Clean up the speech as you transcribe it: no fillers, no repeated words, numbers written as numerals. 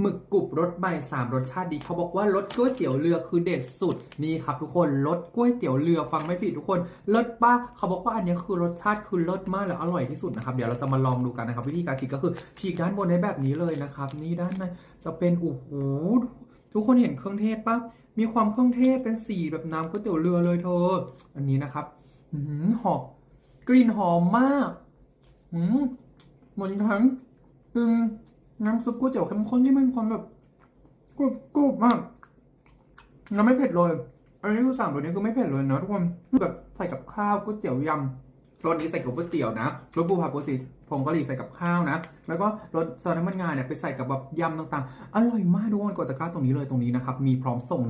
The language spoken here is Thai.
หมึกกรุบรสใหม่3รสชาติดีเขาบอกว่ารสก๋วยเตี๋ยวเรือคือเด็ดสุดนี่ครับทุกคนรสก๋วยเตี๋ยวเรือฟังไม่ผิดทุกคนรสป้าเขาบอกว่าอันนี้คือรสชาติคือรสมากและอร่อยที่สุดนะครับเดี๋ยวเราจะมาลองดูกันนะครับวิธีการฉีกก็คือฉีกด้านบนให้แบบนี้เลยนะครับนี่ด้านในจะเป็นโอ้โหทุกคนเห็นเครื่องเทศปะมีความเครื่องเทศเป็นสีแบบน้ำก๋วยเตี๋ยวเรือเลยเธออันนี้นะครับหอมกลิ่นหอมมากเหมือนทั้งน้ำซุปก๋วยเตี๋ยวเข้มข้นที่มันความแบบกรุบมากน้ำไม่เผ็ดเลยอันนี้คือสั่งตัวนี้คือไม่เผ็ดเลยนะทุกคนแบบใส่กับข้าวก๋วยเตี๋ยวยำรสนี้ใส่กับก๋วยเตี๋ยวนะรสปูผัดปูสีผงกะหรี่ใส่กับข้าวนะแล้วก็รสซอสน้ำมันงาเนี่ยไปใส่กับแบบยำต่างๆอร่อยมากทุกคนกดตะกร้าตรงนี้เลยตรงนี้นะครับมีพร้อมส่ง